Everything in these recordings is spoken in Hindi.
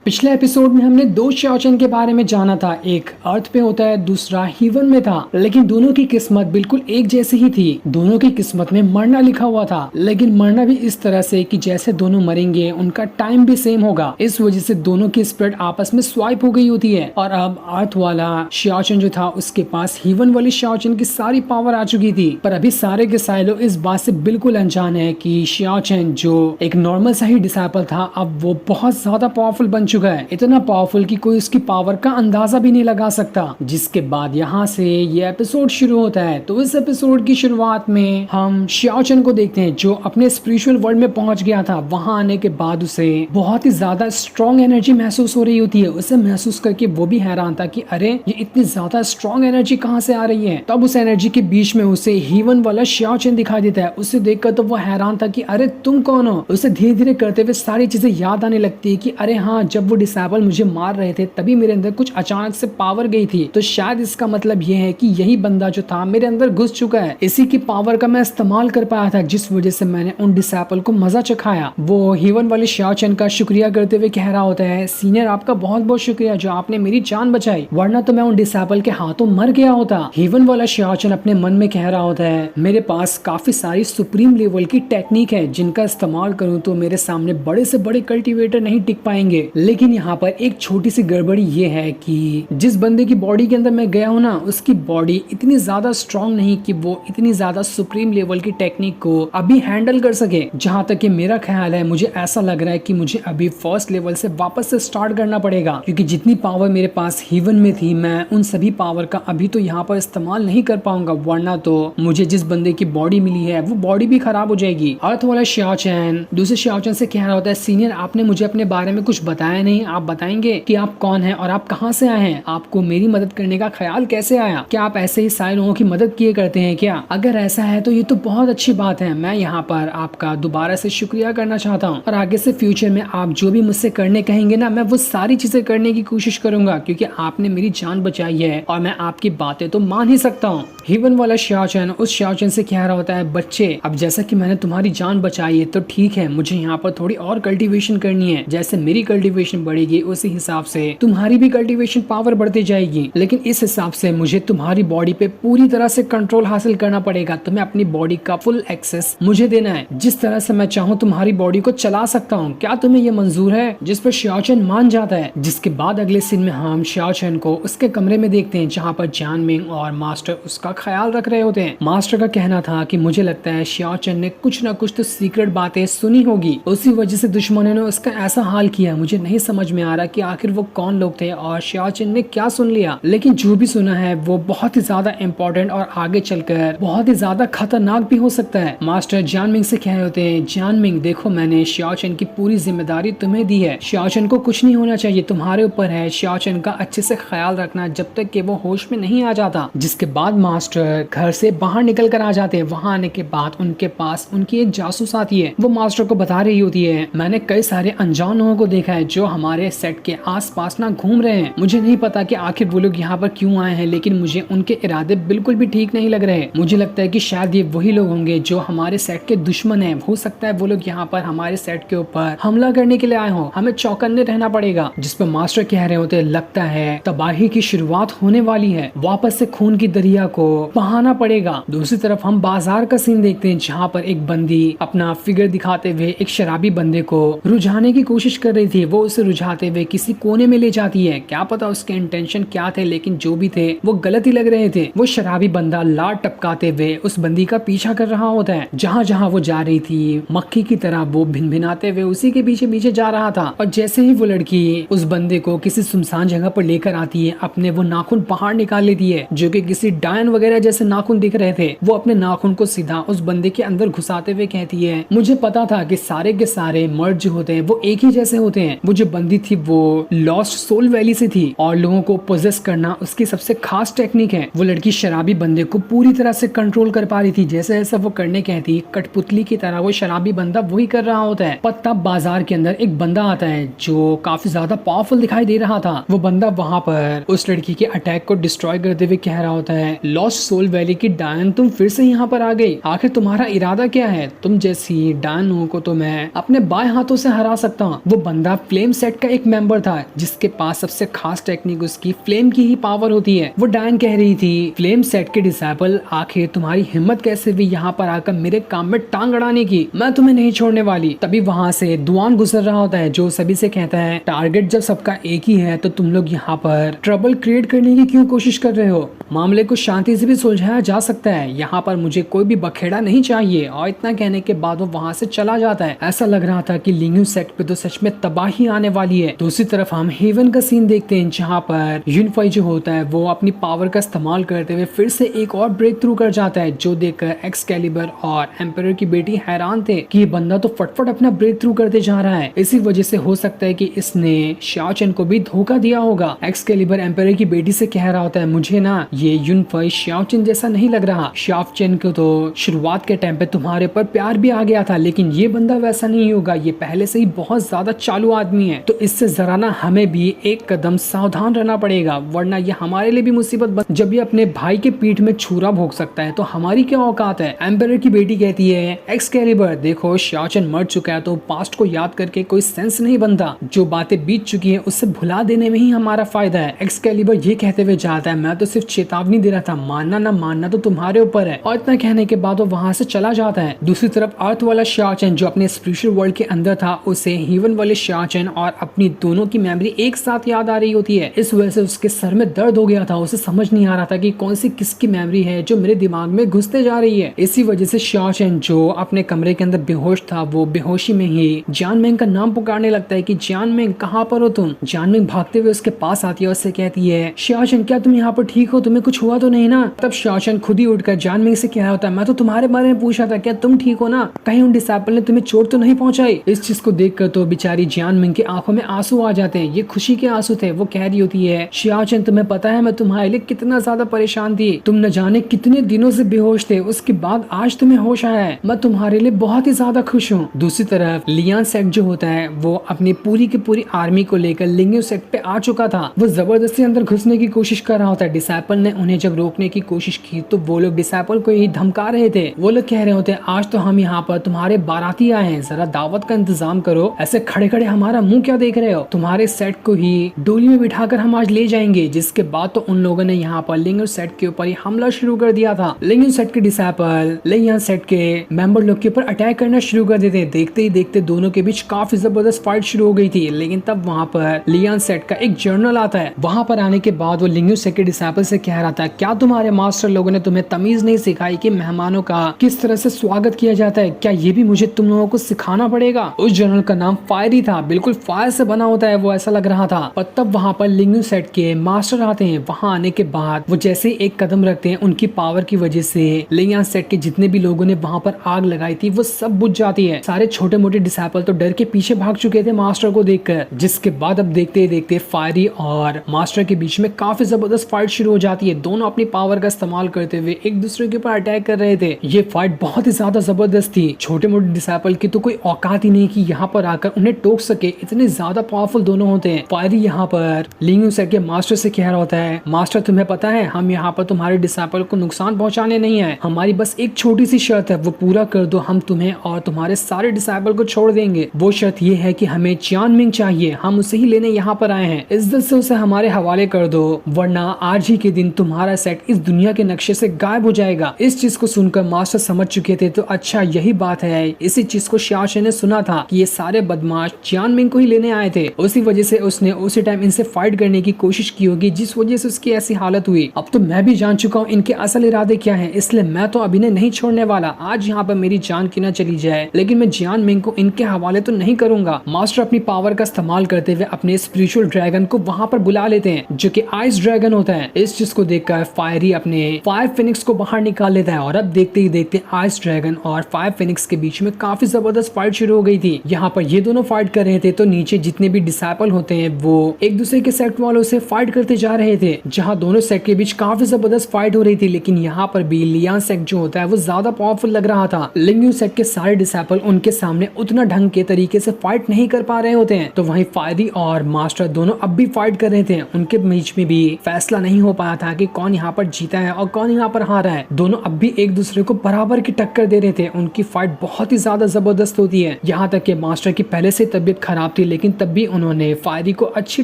पिछले एपिसोड में हमने दो शाओचन के बारे में जाना था। एक अर्थ पे होता है, दूसरा हीवन में था। लेकिन दोनों की किस्मत बिल्कुल एक जैसी ही थी। दोनों की किस्मत में मरना लिखा हुआ था, लेकिन मरना भी इस तरह से कि जैसे दोनों मरेंगे उनका टाइम भी सेम होगा। इस वजह से दोनों की स्पिरिट आपस में स्वाइप हो गई होती है। और अब अर्थ वाला शाओचन जो था उसके पास हीवन वाली शाओचन की सारी पावर आ चुकी थी। पर अभी सारे के सारे लोग इस बात से बिल्कुल अनजान है कि शाओचन जो एक नॉर्मल सा ही डिसाइपल था, अब वो बहुत ज्यादा पावरफुल बन चुका है। इतना पावरफुल कि कोई उसकी पावर का अंदाजा भी नहीं लगा सकता। जिसके बाद यहाँ से ये एपिसोड शुरू होता है। तो इस एपिसोड की शुरुआत में हम शाओचन को देखते हैं जो अपने स्पिरिचुअल वर्ल्ड में पहुंच गया था। वहां आने के बाद उसे बहुत ही ज्यादा स्ट्रॉन्ग एनर्जी महसूस हो रही होती है। उसे महसूस करके वो भी हैरान था कि अरे ये इतनी ज्यादा स्ट्रॉन्ग एनर्जी कहाँ से आ रही है। तब उस एनर्जी के बीच में उसे हीवन वाला शाओचन दिखाई देता है। उसे देखकर तो वो हैरान था कि अरे तुम कौन हो। उसे धीरे धीरे करते हुए सारी चीजें याद आने लगती है कि अरे हाँ, जब वो डिसाइपल मुझे मार रहे थे तभी मेरे अंदर कुछ अचानक से पावर गई थी। तो शायद इसका मतलब ये है कि यही बंदा जो था मेरे अंदर घुस चुका है। इसी की पावर का मैं इस्तेमाल कर पाया था, जिस वजह से मैंने उन डिसाइपल को मजा चखाया। वो हीवन वाले शाओचन का शुक्रिया करते हुए कह रहा होता है, सीनियर आपका बहुत बहुत शुक्रिया जो आपने मेरी जान बचाई, वरना तो मैं उन डिसाइपल के हाथों मर गया होता। हीवन वाला शाओचन अपने मन में कह रहा होता है, मेरे पास काफी सारी सुप्रीम लेवल की टेक्निक है जिनका इस्तेमाल करूं तो मेरे सामने बड़े से बड़े कल्टीवेटर नहीं टिक पाएंगे। लेकिन यहाँ पर एक छोटी सी गड़बड़ी ये है कि जिस बंदे की बॉडी के अंदर मैं गया हूँ ना, उसकी बॉडी इतनी ज्यादा स्ट्रांग नहीं कि वो इतनी ज्यादा सुप्रीम लेवल की टेक्निक को अभी हैंडल कर सके। जहां तक कि मेरा ख्याल है, मुझे ऐसा लग रहा है कि मुझे अभी फर्स्ट लेवल से वापस से स्टार्ट करना पड़ेगा, क्योंकि जितनी पावर मेरे पास हीवन में थी मैं उन सभी पावर का अभी तो यहाँ पर इस्तेमाल नहीं कर पाऊंगा, वरना तो मुझे जिस बंदे की बॉडी मिली है वो बॉडी भी खराब हो जाएगी। अर्थ वाला शाओचन दूसरे शाओचन से कह रहा होता है, सीनियर आपने मुझे अपने बारे में कुछ बताया नहीं, आप बताएंगे कि आप कौन हैं और आप कहां से आए हैं। आपको मेरी मदद करने का ख्याल कैसे आया? क्या आप ऐसे ही सारे लोगों की मदद किए करते हैं क्या? अगर ऐसा है तो ये तो बहुत अच्छी बात है। मैं यहाँ पर आपका दोबारा से शुक्रिया करना चाहता हूँ और आगे से फ्यूचर में आप जो भी मुझसे करने कहेंगे ना, मैं वो सारी चीजें करने की कोशिश करूंगा, क्योंकि आपने मेरी जान बचाई है और मैं आपकी बातें तो मान ही सकता हूँ। हीवन वाला शाओचन उस शाओचन से कह रहा होता है, बच्चे अब जैसा कि मैंने तुम्हारी जान बचाई है तो ठीक है, मुझे यहाँ पर थोड़ी और कल्टीवेशन करनी है। जैसे मेरी कल्टीवेशन बढ़ेगी उसी हिसाब से तुम्हारी भी कल्टीवेशन पावर बढ़ती जाएगी, लेकिन इस हिसाब से मुझे तुम्हारी बॉडी पे पूरी तरह से कंट्रोल हासिल करना पड़ेगा। तुम्हें अपनी बॉडी का फुल एक्सेस मुझे देना है। जिस तरह से मैं चाहूँ तुम्हारी बॉडी को चला सकता हूँ। क्या तुम्हें ये मंजूर है? जिस पर शाओचन मान जाता है। जिसके बाद अगले सीन में हम शाओचन को उसके कमरे में देखते हैं, जहाँ पर जानमिंग और मास्टर उसका ख्याल रख रहे होते हैं। मास्टर का कहना था कि मुझे लगता है शाओचन ने कुछ न कुछ तो सीक्रेट बातें सुनी होगी, उसी वजह से दुश्मनों ने उसका ऐसा हाल किया। मुझे नहीं समझ में आ रहा कि आखिर वो कौन लोग थे और शाओचन ने क्या सुन लिया, लेकिन जो भी सुना है वो बहुत ही ज्यादा इम्पोर्टेंट और आगे चलकर बहुत ही ज्यादा खतरनाक भी हो सकता है। मास्टर जानमिंग से कह रहे होते हैं, जानमिंग देखो मैंने शाओचन की पूरी जिम्मेदारी तुम्हें दी है। शाओचन को कुछ नहीं होना चाहिए, तुम्हारे ऊपर है। शाओचन का अच्छे से ख्याल रखना जब तक कि वो होश में नहीं आ जाता। जिसके बाद मास्टर घर से बाहर निकल कर आ जाते हैं। वहां आने के बाद उनके पास उनकी एक जासूस आती है। वो मास्टर को बता रही होती है, मैंने कई सारे अनजान लोगों को देखा है जो हमारे सेट के आसपास ना घूम रहे हैं। मुझे नहीं पता कि आखिर वो लोग यहाँ पर क्यों आए हैं, लेकिन मुझे उनके इरादे बिल्कुल भी ठीक नहीं लग रहे। मुझे लगता है कि शायद ये वही लोग होंगे जो हमारे सेट के दुश्मन हैं। हो सकता है वो लोग यहाँ पर हमारे सेट के ऊपर हमला करने के लिए आए हों। हमें चौकन्ने रहना पड़ेगा। जिस पर मास्टर कह रहे होते, लगता है तबाही की शुरुआत होने वाली है, वापस से खून की दरिया को बहाना पड़ेगा। दूसरी तरफ हम बाजार का सीन देखते हैं, जहाँ पर एक बंदी अपना फिगर दिखाते हुए एक शराबी बंदे को रुझाने की कोशिश कर रही थी। वो उसे रुझाते हुए किसी कोने में ले जाती है। क्या पता उसके इंटेंशन क्या थे, लेकिन जो भी थे वो गलत ही लग रहे थे। वो शराबी बंदा लाड टपकाते हुए उस बंदी का पीछा कर रहा होता है। जहाँ जहाँ वो जा रही थी मक्खी की तरह वो भिनभिनाते हुए उसी के पीछे पीछे जा रहा था। और जैसे ही वो लड़की उस बंदे को किसी सुनसान जगह पर लेकर आती है, अपने वो नाखून बाहर निकाल लेती है जो कि किसी डायन वगैरह जैसे नाखून दिख रहे थे। वो अपने नाखून को सीधा उस बंदे के अंदर घुसाते हुए कहती है, मुझे पता था कि सारे के सारे मर्द जो होते हैं वो एक ही जैसे होते हैं। वो जो बंदी थी वो लॉस्ट सोल वैली से थी और लोगों को पोजेस करना उसकी सबसे खास टेक्निक है। वो लड़की शराबी बंदे को पूरी तरह से कंट्रोल कर पा रही थी। जैसे जैसा वो करने कहती, कठपुतली की तरह वो शराबी बंदा वही कर रहा होता है। पर तब बाजार के अंदर एक बंदा आता है जो काफी ज्यादा पावरफुल दिखाई दे रहा था। वो बंदा वहाँ पर उस लड़की के अटैक को डिस्ट्रॉय करते हुए कह रहा होता है, लॉस्ट सोल वैली की डायन तुम फिर से यहाँ पर आ गई, आखिर तुम्हारा इरादा क्या है? तुम जैसी डायन को तो मैं अपने बाएं हाथों से हरा सकता हूँ। वो बंदा फ्लेम फ्लेम सेट का एक मेंबर था जिसके पास सबसे खास टेक्निक उसकी फ्लेम की ही पावर होती है। वो डायन कह रही थी, फ्लेम सेट के डिसाइपल, आखिर तुम्हारी हिम्मत कैसे हुई यहाँ पर आकर मेरे काम में टांग अड़ाने की? मैं तुम्हें नहीं छोड़ने वाली। तभी वहाँ से दुआन गुजर रहा होता है जो सभी से कहता है, टारगेट जब सबका एक ही है तो तुम लोग यहाँ पर ट्रबल क्रिएट करने की क्यों कोशिश कर रहे हो? मामले को शांति से भी सुलझाया जा सकता है, यहाँ पर मुझे कोई भी बखेड़ा नहीं चाहिए। और इतना कहने के बाद वो वहाँ से चला जाता है। ऐसा लग रहा था कि लिंग यू सेक्ट पे तो सच में तबाही आने वाली है। दूसरी तरफ हम हेवन का सीन देखते हैं जहाँ पर यूनिफाई जो होता है वो अपनी पावर का इस्तेमाल करते हुए फिर से एक और ब्रेक थ्रू कर जाता है, जो देखकर एक्सकैलिबर और एम्परर की बेटी हैरान थे कि ये बंदा तो फटफट अपना ब्रेक थ्रू करते जा रहा है। इसी वजह से हो सकता है कि इसने शाओ चेन को भी धोखा दिया होगा। एक्सकैलिबर एम्परर की बेटी से कह रहा होता है, मुझे ना ये यूनिफाई शाओ चेन जैसा नहीं लग रहा। शाओ चेन को तो शुरुआत के टाइम पे तुम्हारे पर प्यार भी आ गया था, लेकिन ये बंदा वैसा नहीं होगा। ये पहले से ही बहुत ज्यादा चालू आदमी है, तो इससे जरा ना हमें भी एक कदम सावधान रहना पड़ेगा, वरना ये हमारे लिए भी मुसीबत बन। जब ये अपने भाई के पीठ में छुरा भोग सकता है तो हमारी क्या औकात है? एम्परर की बेटी कहती है, एक्सकैलिबर देखो शाओ चेन मर चुका है तो पास्ट को याद करके कोई सेंस नहीं बनता। जो बातें बीत चुकी है उससे भुला देने में ही हमारा फायदा है। एक्सकैलिबर ये कहते हुए जाता है, मैं तो सिर्फ चेतावनी दे रहा था, मानना ना मानना तो तुम्हारे ऊपर है। और इतना कहने के बाद वो वहाँ से चला जाता है। दूसरी तरफ अर्थ वाला शाओ चेन जो अपने स्पिरिचुअल वर्ल्ड के अंदर था, उसे हेवन वाले शाओ चेन और अपनी दोनों की मेमोरी एक साथ याद आ रही होती है। इस वजह से उसके सर में दर्द हो गया था। उसे समझ नहीं आ रहा था कि कौन सी किसकी मेमोरी है जो मेरे दिमाग में घुसते जा रही है। इसी वजह से शाओ चेन जो अपने कमरे के अंदर बेहोश था, वो बेहोशी में ही जान मेंग का नाम पुकारने लगता है कि जान मेंग कहाँ पर हो तुम? जान मेंग भागते हुए उसके पास आती है और उससे कहती है, शाओ चेन क्या तुम यहाँ पर ठीक हो? तुम्हें कुछ हुआ तो नहीं ना? तब शाओ चेन खुद ही उठकर जान मेंग से कह रहा होता है, मैं तो तुम्हारे बारे में पूछा था, क्या तुम ठीक हो ना? कहीं उन डिसाइपल ने तुम्हें चोट तो नहीं पहुंचाई? इस चीज को देखकर तो बेचारी जान मेंग की आंखों में आंसू आ जाते हैं। ये खुशी के आंसू थे। वो कह रही होती है, शाओ चेन तुम्हें पता है मैं तुम्हारे लिए कितना ज्यादा परेशान थी, तुम न जाने कितने दिनों से बेहोश थे, उसके बाद आज तुम्हें होश आया है, मैं तुम्हारे लिए बहुत ही ज्यादा खुश हूँ। दूसरी तरफ लियान सेट जो होता है वो अपनी पूरी की पूरी आर्मी को लेकर लिंग यू सेट पे आ चुका था। वो जबरदस्ती अंदर घुसने की कोशिश कर रहा होता है। डिसाइपल ने उन्हें जब रोकने की कोशिश की तो वो लोग डिसाइपल को ही धमका रहे थे। वो लोग कह रहे होते हैं, आज तो हम यहाँ पर तुम्हारे बाराती आए हैं, जरा दावत का इंतजाम करो, ऐसे खड़े खड़े हमारा मुंह क्या देख रहे हो? तुम्हारे सेट को ही डोली में बिठाकर हम आज ले जाएंगे। जिसके बाद तो उन लोगों ने यहाँ पर लिंग यू सेट के ऊपर ही हमला शुरू कर दिया था। लिंग यू सेट के डिसाइपल लियान सेट के मेंबर लोग के ऊपर अटैक करना शुरू कर देते। देखते ही देखते दोनों के बीच काफी जबरदस्त फाइट शुरू हो गई थी। लेकिन तब वहाँ पर लियान सेट का एक जर्नल आता है। वहाँ पर आने के बाद वो लिंग यू सेट के डिसाइपल से कह रहा था, क्या तुम्हारे मास्टर लोगों ने तुम्हें तमीज नहीं सिखाई कि मेहमानों का किस तरह से स्वागत किया जाता है? क्या ये भी मुझे तुम लोगों को सिखाना पड़ेगा? उस जर्नल का नाम फायरी था, बिल्कुल फायर से बना होता है वो, ऐसा लग रहा था। और तब वहाँ पर लिंग यू सेट के मास्टर आते हैं। वहाँ आने के बाद वो जैसे एक कदम रखते हैं, उनकी पावर की वजह से लियान सेट के जितने भी लोगों ने वहाँ पर आग लगाई थी वो सब बुझ जाती है। सारे छोटे मोटे डिसाइपल तो डर के पीछे भाग चुके थे मास्टर को देखकर। जिसके बाद अब देखते ही देखते फायरी और मास्टर के बीच में काफी जबरदस्त फाइट शुरू हो जाती है। दोनों अपनी पावर का इस्तेमाल करते हुए एक दूसरे के ऊपर अटैक कर रहे थे। ये फाइट बहुत ही ज्यादा जबरदस्त थी। छोटे मोटे डिसाइपल की तो कोई औकात ही नहीं कि यहाँ पर आकर उन्हें टोक सके, इतने ज्यादा पावरफुल दोनों होते हैं। फायरी यहाँ पर लिंग यू सेट के मास्टर से कह रहा होता है, मास्टर तुम्हें पता है हम यहाँ पर तुम्हारे डिसाइपल को नुकसान पहुंचाने नहीं आए, हमारी बस एक छोटी सी शर्त है, वो पूरा कर दो, हम तुम्हें और तुम्हारे सारे डिसाइपल को छोड़ देंगे। वो शर्त ये है कि हमें जान मेंग चाहिए, हम उसे ही लेने यहाँ पर आए हैं, इज्जत से उसे हमारे हवाले कर दो, वरना आज ही के दिन तुम्हारा सेट इस दुनिया के नक्शे से गायब हो जाएगा। इस चीज को सुनकर मास्टर समझ चुके थे, तो अच्छा यही बात है। इसी चीज को शाओ चेन ने सुना था कि ये सारे बदमाश जान मेंग को ही लेने आए थे, उसी वजह से उसने उसी टाइम इनसे फाइट करने की कोशिश की होगी, जिस वजह से उसकी ऐसी हालत हुई। अब तो मैं भी जान चुका हूँ इनके असल इरादे क्या है, इसलिए मैं तो अभी नहीं छोड़ने वाला। आज यहाँ पर मेरी जान की ना चली जाए, लेकिन मैं जान मेंग को इनके हवाले तो नहीं करूंगा। मास्टर अपनी पावर का इस्तेमाल करते हुए अपने स्पिरिचुअल ड्रैगन को वहाँ पर बुला लेते हैं, जो कि आइस ड्रैगन होता है। इस चीज को देखकर फायरी अपने फायर फिनिक्स को बाहर निकाल लेता है और अब देखते ही देखते आइस ड्रैगन और फायर फिनिक्स के बीच में काफी जबरदस्त फाइट शुरू हो गई थी। यहाँ पर ये दोनों फाइट कर रहे थे, तो नीचे जितने भी डिसाइपल होते हैं वो एक दूसरे के सेट वालों से फाइट करते जा रहे थे, जहाँ दोनों सेट के बीच काफी जबरदस्त फाइट हो रही थी। लेकिन यहाँ पर भी लियान सेट जो होता है वो ज्यादा पावरफुल लग रहा था। लिंग यू सेट के सारे डिसाइपल उनके सामने उतना ढंग के तरीके से फाइट नहीं कर पा रहे होते हैं। तो वहीं फायरी और मास्टर दोनों अब भी फाइट कर रहे थे। उनके बीच में भी फैसला नहीं हो पाया था कि कौन यहाँ पर जीता है और कौन यहाँ पर हारा है। दोनों अब भी एक दूसरे को बराबर की टक्कर दे रहे थे। उनकी फाइट बहुत ही ज्यादा जबरदस्त होती है। यहाँ तक कि मास्टर की पहले से तबीयत खराब थी, थी, लेकिन तब भी उन्होंने फायरी को अच्छी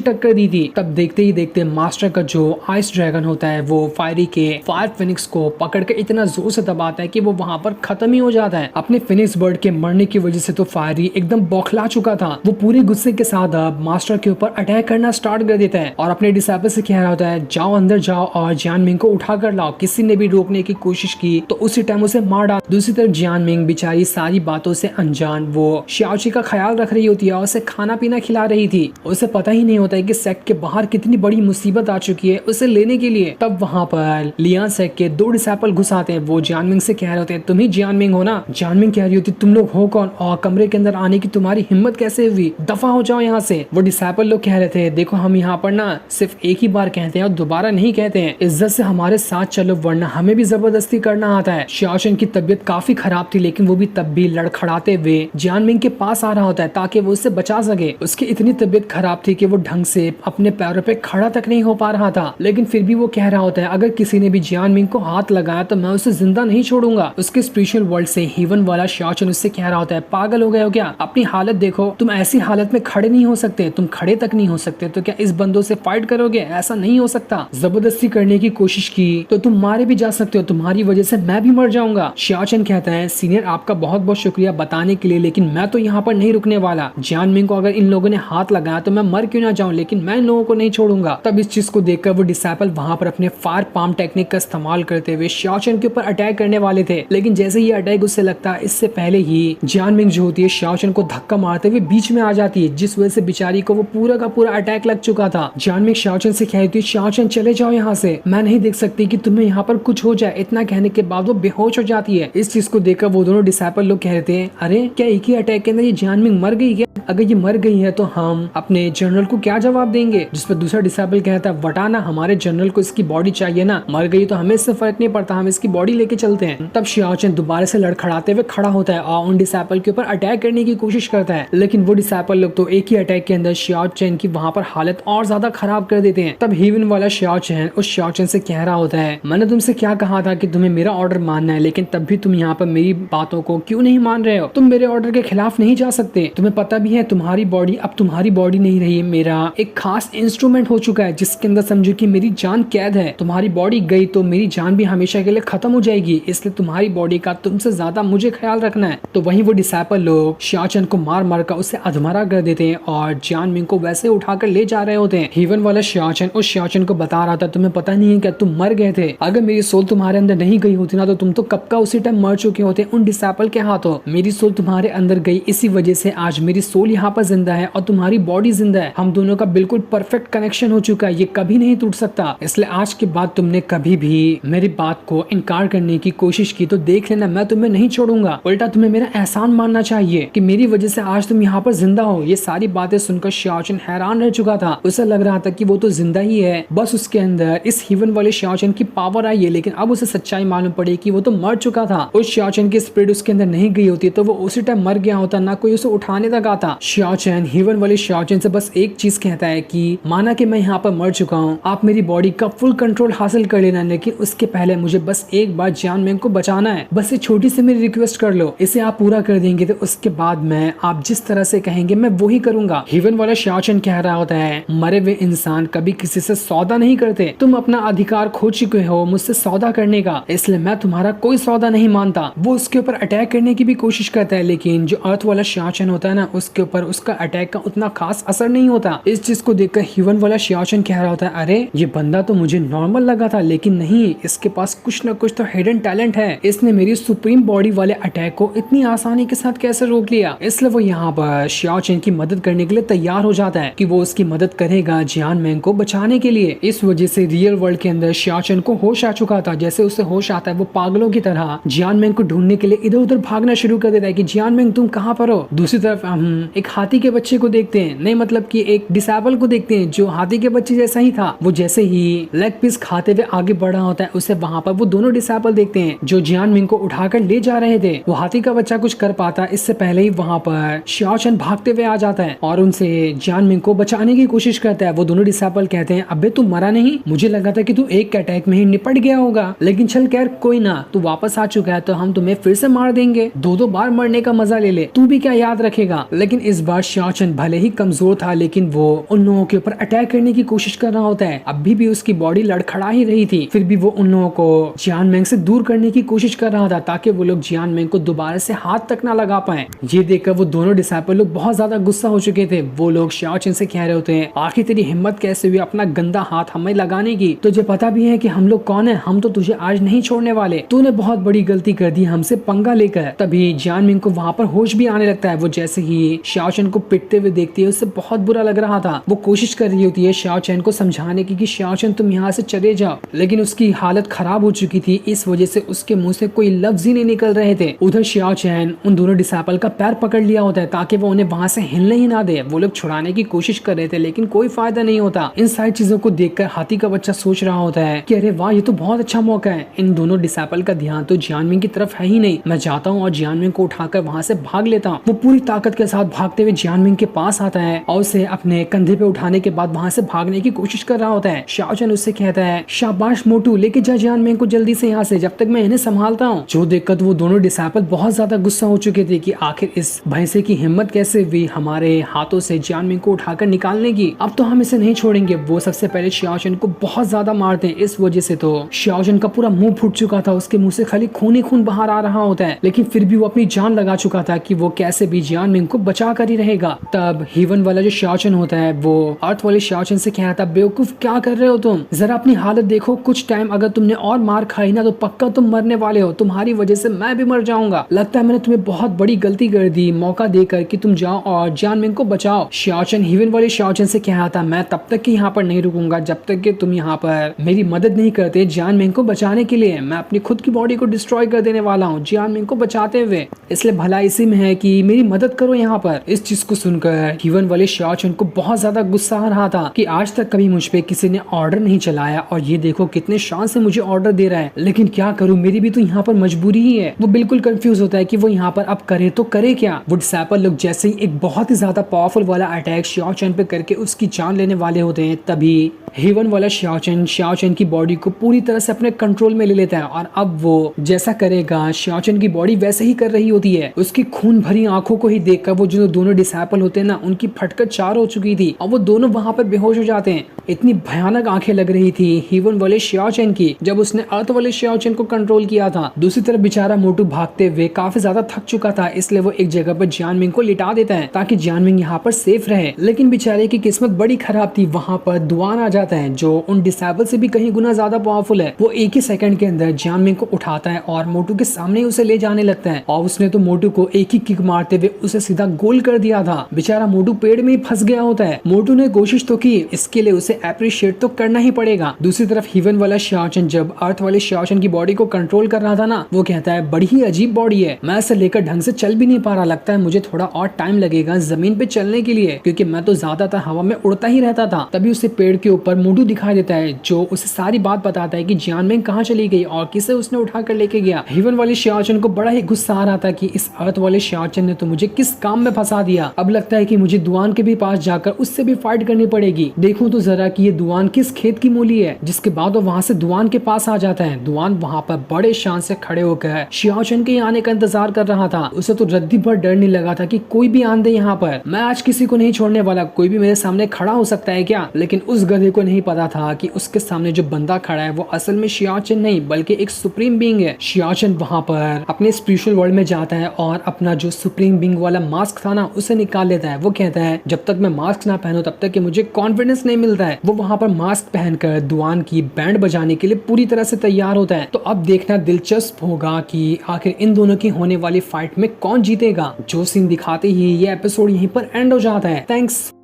टक्कर दी थी। तब देखते ही देखते मास्टर का जो आइस ड्रैगन होता है वो फायरी के फायर फिनिक्स को पकड़ के इतना जोर से दबाता है कि वो वहां पर खत्म ही हो जाता है। अपने फिनिक्स बर्ड के मरने की वजह से तो फायरी एकदम बौखला चुका था। वो पूरे गुस्से के साथ अब मास्टर के ऊपर अटैक करना स्टार्ट कर देता है और अपने डिसाइपल से कह रहा होता है, जाओ अंदर जाओ और जियानमिंग को उठा कर लाओ। किसी ने भी रोकने की कोशिश की तो उसी टाइम उसे मार डाल। दूसरी तरफ जियानमिंग बेचारी सारी बातों से अनजान वो शाओची का ख्याल रख रही होती है और उसे खाना पीना खिला रही थी। उसे पता ही नहीं होता है कि सेक्ट के बाहर कितनी बड़ी मुसीबत आ चुकी है उसे लेने के लिए। तब वहां पर लियान सेक्ट के 2 डिसाइपल घुस आते हैं। वो जियानमिंग से कह रहे होते हैं, तुम ही जियानमिंग हो ना? जियानमिंग कह रही होती, तुम लोग हो कौन और कमरे के अंदर आने की तुम्हारी हिम्मत कैसे हुई? दफा हो जाओ यहाँ से। वो डिसाइपल लोग कह रहे थे, देखो हम यहाँ पर ना सिर्फ एक ही बार कहते हैं और दोबारा नहीं कहते हैं। इज्जत से हमारे साथ चलो वरना हमें भी जबरदस्ती करना आता है। शाओशन की तबीयत काफी खराब थी, लेकिन वो भी तब भी लड़खड़ाते हुए जियानमिंग के पास आ रहा होता है ताकि वो उससे बचा सके। उसकी इतनी तबीयत खराब थी कि वो ढंग से अपने पैरों पे खड़ा तक नहीं हो पा रहा था, लेकिन फिर भी वो कह रहा होता है, अगर किसी ने भी जियानमिंग को हाथ लगाया तो मैं उसे जिंदा नहीं छोड़ूंगा। उसके स्पिरिचुअल वर्ल्ड से हीवन वाला शाओशन उससे कह रहा होता है, पागल हो गए हो क्या? अपनी हालत देखो, तुम ऐसी हालत में खड़े नहीं हो सकते, तुम खड़े तक नहीं हो सकते तो क्या इस बंदों से फाइट करोगे? ऐसा नहीं हो सकता। जबरदस्ती करने की कोशिश की तो तुम मारे भी जा सकते हो, तुम्हारी वजह से मैं भी मर जाऊंगा। शाओशन कहता है, सीनियर आपका बहुत बहुत शुक्रिया बताने के लिए, लेकिन मैं तो यहाँ पर नहीं रुकने वाला। जियानमिंग को अगर इन लोगों ने हाथ लगाया तो मैं मर क्यों ना जाऊं, लेकिन मैं इन लोगों को नहीं छोड़ूंगा। तब इस चीज को देखकर वो डिसाइपल वहां पर अपने फायर पाम टेक्निक का इस्तेमाल करते हुए शाओशन के ऊपर अटैक करने वाले थे, लेकिन जैसे ही अटैक उससे लगता है इससे पहले ही जियानमिंग जो होती है शाओशन को धक्का मारते हुए बीच में आ जाती है, जिस वजह से बेचारी को वो पूरा का पूरा अटैक लग चुका था। जियानमिंग शाओशन से कहती है, शाओशन चले जाओ यहाँ से, मैं नहीं देख सकती कि तुम्हें यहाँ पर कुछ हो जाए। इतना कहने के बाद वो बेहोश हो जाती है। इस चीज को देखकर वो दोनों डिसाइपल लोग कहते हैं, अरे क्या एक ही अटैक के अंदर ये जियानमिंग मर गई क्या? अगर ये मर गई है तो हम अपने जनरल को क्या जवाब देंगे? जिस पर दूसरा डिसाइपल कहता है, वटाना हमारे जनरल को इसकी बॉडी चाहिए ना, मर गई तो हमें इससे फर्क नहीं पड़ता, हम इसकी बॉडी लेके चलते हैं। तब शाओशन दोबारा से लड़खड़ाते हुए खड़ा होता है और उन डिसाइपल के ऊपर अटैक करने की कोशिश करता है, लेकिन वो डिसाइपल लोग तो एक ही अटैक के अंदर शाओशन की वहां पर हालत और ज्यादा खराब कर देते हैं। तब हीवन वाला शाओशन उस शाओशन से कह रहा होता है, मैंने तुमसे क्या कहा था कि तुम्हें मेरा ऑर्डर मानना है, लेकिन तब भी तुम यहाँ पर मेरी बातों को क्यों नहीं मान रहे हो? तुम मेरे ऑर्डर के खिलाफ नहीं जा सकते। तुम्हें पता भी है तुम्हारी बॉडी अब तुम्हारी बॉडी नहीं रही, मेरा एक खास इंस्ट्रूमेंट हो चुका है जिसके अंदर समझो कि मेरी जान कैद है। तुम्हारी बॉडी गई तो मेरी जान भी हमेशा के लिए खत्म हो जाएगी, इसलिए तुम्हारी बॉडी का तुमसे ज्यादा मुझे ख्याल रखना है। तो वहीं वो डिसाइपल लोग शाओशन को मार मार कर उसे अधमरा कर देते हैं और जियानमिंग को वैसे उठाकर ले जा रहे होते हैं। हीवन वाला शाओशन उस शाओशन को बता रहा था, तुम्हें पता नहीं है क्या, तुम मर गए थे। अगर मेरी सोल तुम्हारे अंदर नहीं गई होती ना तो तुम तो कब का उसी टाइम मर चुके होते उन डिसाइपल के हाथों। मेरी सोल तुम्हारे अंदर गई, इसी वजह से आज मेरी सोल यहाँ पर जिंदा है और तुम्हारी बॉडी जिंदा है। हम दोनों का बिल्कुल परफेक्ट कनेक्शन हो चुका है, ये कभी नहीं टूट सकता। इसलिए आज के बाद तुमने कभी भी मेरी बात को इनकार करने की कोशिश की तो देख लेना, मैं तुम्हें नहीं छोड़ूंगा। उल्टा तुम्हें मेरा एहसान मानना चाहिए कि मेरी वजह से आज तुम यहाँ पर जिंदा हो। ये सारी बातें सुनकर शाओशन हैरान रह चुका था। उसे लग रहा था कि वो तो जिंदा ही है, बस उसके अंदर इस हीवन वाले शाओशन की पावर आई है, लेकिन अब उसे सच्चाई मालूम पड़ी कि वो तो मर चुका था। उस शाओशन की स्पिरिट उसके अंदर नहीं गई होती तो वो उसी टाइम मर गया होता, ना कोई उसे उठाने तक आता। शाओशन हीवन वाले शाओशन से बस एक चीज कहता है कि माना कि मैं यहाँ पर मर चुका हूँ, आप मेरी बॉडी का फुल कंट्रोल हासिल कर लेना, लेकिन उसके पहले मुझे बस एक बार जियानमिंग को बचाना है। बस ये छोटी सी मेरी रिक्वेस्ट कर लो, इसे आप पूरा कर देंगे तो उसके बाद मैं आप जिस तरह से कहेंगे मैं वो ही करूंगा। हीवन वाला शाओशन कह रहा होता है, मरे हुए इंसान कभी किसी से सौदा नहीं करते, तुम अपना अधिकार खो चुके हो मुझसे सौदा करने का, इसलिए मैं तुम्हारा कोई सौदा नहीं मानता। वो उसके ऊपर अटैक करने की भी कोशिश करता है, लेकिन जो अर्थ वाला शाओशन होता है ना, उसके ऊपर उसका अटैक का उतना खास असर नहीं होता। इस चीज को देखकर हीवन वाला शाओशन कह रहा होता है, अरे ये बंदा तो मुझे नॉर्मल लगा था, लेकिन नहीं, इसके पास कुछ न कुछ तो हिडन टैलेंट है। इसने मेरी सुप्रीम बॉडी वाले अटैक को इतनी आसानी के साथ कैसे रोक लिया? इसलिए वो यहाँ पर शाओशन की मदद करने के लिए तैयार हो जाता है कि वो उसकी मदद करेगा जियानमिंग को बचाने के लिए। इस वजह से रियल वर्ल्ड के अंदर शाओशन को होश आ चुका था। जैसे उसे होश आता है वो पागलों की तरह जियानमिंग को ढूंढने के लिए इधर उधर भागना शुरू कर देता है कि जियानमिंग तुम कहाँ पर हो। दूसरी तरफ हम एक हाथी के बच्चे को देखते हैं, नहीं मतलब कि एक डिसेबल को देखते हैं जो हाथी के बच्चे जैसा ही था। वो जैसे ही लेग पीस खाते हुए आगे बढ़ रहा होता है, उसे वहां पर वो दोनों डिसेबल देखते हैं जो जियानमिंग को उठाकर ले जा रहे थे। वो हाथी का बच्चा कुछ कर पाता इससे पहले ही वहां पर शाओशन भागते हुए आ जाता है और उनसे जियानमिंग को बचाने की कोशिश करता है। वो दोनों डिसेबल कहते हैं, अबे तू मरा नहीं, मुझे लगा था कि तू एक अटैक में ही निपट गया होगा, लेकिन चल खैर कोई ना, तू वापस आ चुका है तो हम तुम्हें फिर से मार देंगे, दो बार मरने का मजा ले ले, तू भी क्या याद रखेगा। लेकिन इस बार शाओचन भले ही कमजोर था लेकिन वो उन लोगों के ऊपर अटैक करने की कोशिश कर रहा होता है। अभी भी उसकी बॉडी लड़खड़ा ही रही थी, फिर भी वो उन लोगों को जियान मेंग से दूर करने की कोशिश कर रहा था ताकि वो लोग जियान मेंग को दोबारा से हाथ तक ना लगा पाए। ये देखकर वो दोनों डिसाइपल लोग बहुत ज्यादा गुस्सा हो चुके थे। वो लोग शाओचन से कह रहे होते हैं, आखिर तेरी हिम्मत कैसे हुई अपना गंदा हाथ हमें लगाने की? तुझे पता भी है कि हम लोग कौन है, हम तो तुझे आज नहीं छोड़ने वाले। तूने बहुत बड़ी गलती कर दी हमसे पंगा लेकर। तभी जियान मिंग को वहाँ पर होश भी आने लगता है। वो जैसे ही शाओचन को पिटते हुए देखती है उससे बहुत बुरा लग रहा था। वो कोशिश कर रही होती है शाओचन को समझाने की कि शाओचन तुम यहाँ से चले जाओ, लेकिन उसकी हालत खराब हो चुकी थी। इस वजह से उसके मुंह से कोई लफ्ज ही नहीं निकल रहे थे। उधर शाओचन उन दोनों डिसाइपल का पैर पकड़ लिया होता है ताकि वो उन्हें वहां से हिलने ही ना दे। वो लोग छुड़ाने की कोशिश कर रहे थे लेकिन कोई फायदा नहीं होता। इन सारी चीजों को देखकर हाथी का बच्चा सोच रहा होता है कि अरे वाह, ये तो बहुत अच्छा मौका है। इन दोनों डिसाइपल का ध्यान तो जियान मिंग की तरफ है ही नहीं। मैं जाता हूँ और जियान मिंग को उठाकर वहां से भाग लेता हूँ। वो पूरी ताकत के साथ भागते हुए जियान मिंग के पास आता है और उसे अपने कंधे पे उठाने के बाद वहां से भागने की कोशिश कर रहा होता है। शाओचन उससे कहता है, शाबाश मोटू, लेके जा जियान मिंग को जल्दी से यहाँ से, जब तक मैं इन्हें संभालता हूँ। जो देखकर वो दोनों डिसाइपल बहुत ज्यादा गुस्सा हो चुके थे कि आखिर इस भैंसे की हिम्मत कैसे हुई हमारे हाथों से जियान मिंग को उठाकर निकालने की। अब तो हम इसे नहीं छोड़ेंगे। वो सबसे पहले शाओचन को बहुत ज्यादा मारते हैं। इस वजह से तो शाओचन का पूरा मुंह फूट चुका था, उसके मुंह से खाली खून ही खून बाहर आ रहा होता है, लेकिन फिर भी वो अपनी जान लगा चुका था कि वो कैसे भी जियान मिंग को बचा कर ही रहेगा। तब हीवन वाला जो शाओचन होता है वो अर्थ वाले शाओचन से कह रहा था, बेवकूफ क्या कर रहे हो तुम, जरा अपनी हालत देखो। कुछ टाइम अगर तुमने और मार खाई ना तो पक्का तुम मरने वाले हो। तुम्हारी वजह से मैं भी मर जाऊंगा। लगता है मैंने तुम्हें बहुत बड़ी गलती कर दी मौका देकर कि तुम जाओ और जियान मिंग को बचाओ। शाओचन हीवन वाले शाओचन से कह रहा था, मैं तब तक कि यहाँ पर नहीं रुकूंगा जब तक कि तुम यहाँ पर मेरी मदद नहीं करते जियान मिंग को बचाने के लिए। मैं अपनी खुद की बॉडी को डिस्ट्रॉय कर देने वाला हूँ जियान मिंग को बचाते हुए, इसलिए भला इसी में है कि मेरी मदद करो यहाँ पर। इस चीज को सुनकर हीवन वाले शाओचन को बहुत ज्यादा गुस्सा आ रहा था कि आज तक कभी मुझ पे किसी ने ऑर्डर नहीं चलाया और ये देखो कितने शान से मुझे ऑर्डर दे रहा है, लेकिन क्या करूं, मेरी भी तो यहाँ पर मजबूरी ही है। वो बिल्कुल कंफ्यूज होता है कि वो यहाँ पर अब करे तो करे क्या। वो डिसाइपल लोग जैसे ही एक बहुत ही ज्यादा पावरफुल वाला अटैक शाओचन पे करके उसकी जान लेने वाले होते हैं, तभी हेवन वाला शाओचन की बॉडी को पूरी तरह से अपने कंट्रोल में ले लेता है और अब वो जैसा करेगा शाओचन की बॉडी वैसे ही कर रही होती है। उसकी खून भरी आंखों को ही देखकर वो जो दोनों डिसाइपल होते हैं ना, उनकी फटकर चार हो चुकी थी और वो दोनों वहां पर बेहोश हो जाते हैं। इतनी भयानक आंखें लग रही थी हेवन वाले शाओचन की जब उसने अर्थ वाले शाओचन को कंट्रोल किया था। दूसरी तरफ बेचारा मोटू भागते हुए काफी ज्यादा थक चुका था, इसलिए वो एक जगह पर जियान मिंग को लिटा देता है ताकि जियान मिंग यहाँ पर सेफ रहे। लेकिन बेचारे की किस्मत बड़ी खराब थी, वहां पर दुआन आ जाता है जो उन डिसाइपल से भी कहीं गुना ज्यादा पावरफुल है। वो एक ही सेकंड के अंदर जियान मिंग को उठाता है और मोटू के सामने उसे ले जाने लगता है और उसने तो मोटू को एक ही किक मारते हुए उसे सीधा गोल कर दिया था। बेचारा मोटू पेड़ में ही फंस गया होता है। मोटू ने कोशिश तो की, इसके लिए उसे अप्रिशिएट तो करना ही पड़ेगा। दूसरी तरफ हीवन वाला शाओचन जब अर्थ वाले शाओचन की बॉडी को कंट्रोल कर रहा था ना, वो कहता है बड़ी ही अजीब बॉडी है, मैं इसे लेकर ढंग से चल भी नहीं पा रहा, लगता है मुझे थोड़ा और टाइम लगेगा जमीन पे चलने के लिए क्योंकि मैं तो ज्यादातर हवा में उड़ता ही रहता था। तभी उसे पेड़ के ऊपर मोटू दिखाई देता है जो उसे सारी बात बताता है कि जियान मिंग कहाँ चली गई और किसे उसने उठा कर लेके गया। हीवन वाले शाओचन को बड़ा ही गुस्सा आ रहा था कि इस अर्थ वाले शाओचन ने तो मुझे किस काम में फंसा दिया। अब लगता है कि मुझे दुआन के भी पास जाकर उससे भी फाइट करनी पड़ेगी। देखूं तो जरा कि ये दुआन किस खेत की मूली है। जिसके बाद वो वहां से दुआन के पास आ जाता है। दुआन वहां पर बड़े शान से खड़े होकर शाओचन के आने का इंतजार कर रहा था। उसे तो रद्दी भर डर नहीं लगा था कि कोई भी आन दे यहाँ पर, मैं आज किसी को नहीं छोड़ने वाला, कोई भी मेरे सामने खड़ा हो सकता है क्या। लेकिन उस गधे को नहीं पता था कि उसके सामने जो बंदा खड़ा है वो असल में शाओचन नहीं बल्कि एक सुप्रीम बीइंग है। शाओचन वहां पर अपने स्पिरिचुअल वर्ल्ड में जाता है और अपना जो सुप्रीम बीइंग वाला मास्क था ना उसे निकाल लेता है। वो कहता है जब तक मैं मास्क ना पहनूं तब तक कि मुझे कॉन्फिडेंस नहीं मिलता है। वो वहां पर मास्क पहनकर दुआन की बैंड बजाने के लिए पूरी तरह से तैयार होता है। तो अब देखना दिलचस्प होगा कि आखिर इन दोनों की होने वाली फाइट में कौन जीतेगा। जो सीन दिखाते ही ये एपिसोड यहीं पर एंड हो जाता है। थैंक्स।